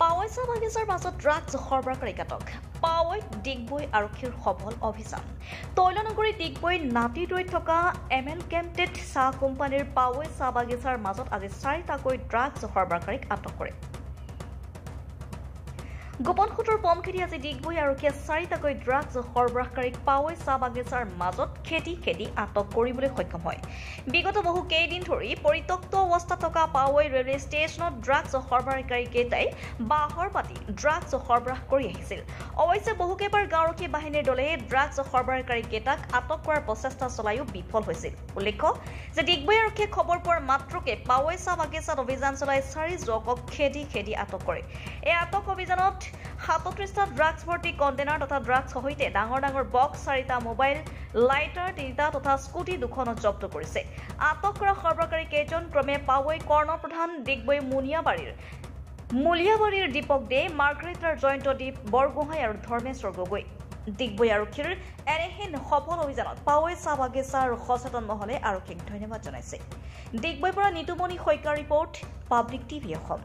পাৱৈ চাহ বাগিচাৰ মাজত ড্ৰাগছ সৰবৰাহকাৰী আটক। পাৱৈত ডিগবৈ আৰক্ষীৰ সফল অভিযান। তৈলনগৰী ডিগবৈ নাতিদৈত থকা এমেলগেমটেড চাহ কোম্পানীৰ পাৱৈ চাহ বাগিচাৰ মাজত আজি 4টাকৈ ড্ৰাগছ সৰবৰাহকাৰীক আটক কৰে। গোপন সূত্ৰৰ পম খেদি আজি ডিগবৈ আৰক্ষীয়ে 4টাকৈ ড্ৰাগছ সৰবৰাহকাৰীক পাৱৈ চাহ বাগিচাৰ মাজত খেদি আটক কৰিবলৈ সক্ষম হয়। বিগত বহু কেইদিন ধৰি পৰিত্যক্ত অৱস্থাত থকা পাৱৈ ৰেলৱে ষ্টেচনত ড্ৰাগছ সৰবৰাহকাৰীকেইটাই বাহৰ পাতি ড্ৰাগছ সৰবৰাহ কৰি আহিছিল। অৱশ্যে বহুকেইবাৰ গাঁওৰক্ষী বাহিনীৰ দলে ড্ৰাগছ সৰবৰাহকাৰীকেইটাক আটক কৰাৰ প্ৰচেষ্টা চলাইও বিফল হৈছিল। উল্লেখ্য যে ডিগবৈ আৰক্ষীয়ে খবৰ পোৱাৰ মাত্ৰকে পাৱৈ চাহ বাগিচাত অভিযান চলাই 4 যুৱকক খেদি আটক কৰে। এই আটক অভিযানত 37টা ড্ৰাগছ ভৰ্তি কণ্টেইনাৰ তথা ড্ৰাগছ সহিতে ডাঙৰ বক্স 4টা মোবাইল, লাইটাৰ 3টা তথা স্কুটি 2খনো জব্দ কৰিছে। আটক কৰা সৰবৰাহকাৰী কেইজন ক্ৰমে পাৱৈ কৰ্ণপ্ৰধান, ডিগবৈ মুলিয়াবাৰীৰ দীপক দে, মাৰ্গ্ৰেটাৰ জয়ন্তদ্বীপ বৰগোহাঁই আৰু ধৰ্মেশ্বৰ গগৈ। ডিগবৈ আৰক্ষীৰ এনেহেন সফল অভিযানত পাৱৈ চাহ বাগিচাৰ সচেতন মহলে আৰক্ষীক ধন্যবাদ জনাইছে। ডিগবৈৰ পৰা নিতুমণি শইকীয়াৰ ৰিপৰ্ট, পাব্লিক টিভি অসম।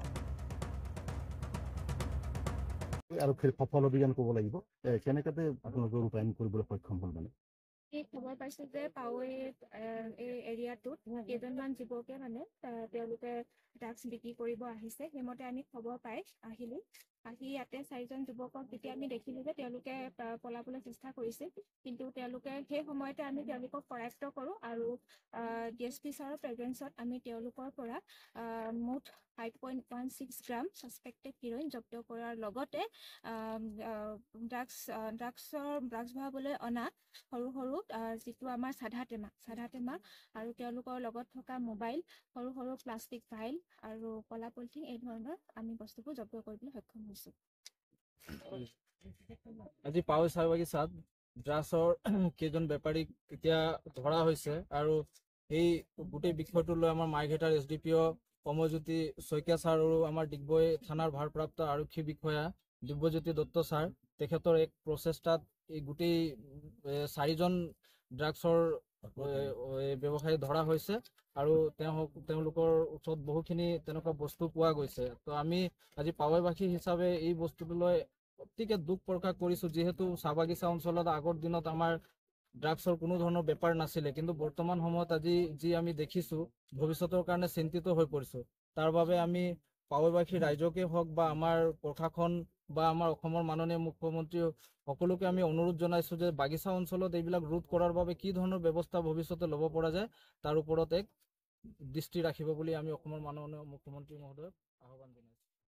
আৰক্ষীৰ সফল অভিযান ক'ব লাগিব কেনেকাতে আপোনালোকে ৰূপায়ণ কৰিবলৈ সক্ষম হ'ল মানে এই খবৰ পাইছো যে পাৱৈ এই এৰিয়াটোত কেইজনমান যুৱকে তেওঁলোকে ড্ৰাগছ বিক্ৰী কৰিব আহিছে। সেইমতে আমি খবৰ পাই আহিলো। আহি ইয়াতে 4জন যুৱকক যেতিয়া আমি দেখিলো যে তেওঁলোকে পলাবলৈ চেষ্টা কৰিছিল, কিন্তু তেওঁলোকে সেই সময়তে আমি তেওঁলোকক কৰায়ত্ব কৰোঁ আৰু DSP ছাৰৰ প্ৰেজেন্সত আমি তেওঁলোকৰ পৰা মুঠ 5.16 গ্ৰাম ছাছপেক্টেড হিৰ'ইন জব্দ কৰাৰ লগতে ড্ৰাগছ ভৰাবলৈ অনা সৰু যিটো আমাৰ সাধা টেমা আৰু তেওঁলোকৰ লগত থকা মোবাইল, সৰু প্লাষ্টিক ফাইল আৰু কলা পলিথিন, এই ধৰণৰ আমি বস্তুবোৰ জব্দ কৰিবলৈ সক্ষম হৈছো। আজি পাৱৈ চাহ বাগিচাত ড্ৰাগছৰ কেইজন বেপাৰীক এতিয়া ধৰা হৈছে আৰু এই গোটেই বিষয়টো লৈ আমাৰ মাৰ্ঘেটাৰ SDPO কমলজ্যোতি শইকীয়া ছাৰ আৰু আমাৰ ডিগবৈ থানাৰ ভাৰপ্ৰাপ্ত আৰক্ষী বিষয়া দিব্যজ্যোতি দত্ত ছাৰ তেখেতৰ এক প্ৰচেষ্টাত এই গোটেই 4জন ড্ৰাগছৰ ব্যৱসায়ী ধৰা হৈছে আৰু তেওঁলোকৰ ওচৰত বহুখিনি তেনেকুৱা বস্তু পোৱা গৈছে। তো আমি আজি পাৱৈবাসী হিচাপে এই বস্তুটো লৈ অতিকে দুখ প্ৰকাশ কৰিছোঁ, যিহেতু চাহ বাগিচা অঞ্চলত আগৰ দিনত আমাৰ ড্ৰাগছৰ কোনো ধৰণৰ বেপাৰ নাছিলে, কিন্তু বৰ্তমান সময়ত আজি যি আমি দেখিছোঁ ভৱিষ্যতৰ কাৰণে চিন্তিত হৈ পৰিছোঁ। তাৰ বাবে আমি পাৱৈবাসী ৰাইজকে হওক বা আমাৰ প্ৰশাসন বা আমাৰ অসমৰ মাননীয় মুখ্যমন্ত্ৰী সকলোকে আমি অনুৰোধ জনাইছোঁ যে বাগিচা অঞ্চলত এইবিলাক ৰোধ কৰাৰ বাবে কি ধৰণৰ ব্যৱস্থা ভৱিষ্যতে ল'ব পৰা যায় তাৰ ওপৰত এক দৃষ্টি ৰাখিব বুলি আমি অসমৰ মাননীয় মুখ্যমন্ত্ৰী মহোদয়ক আহ্বান জনাইছোঁ।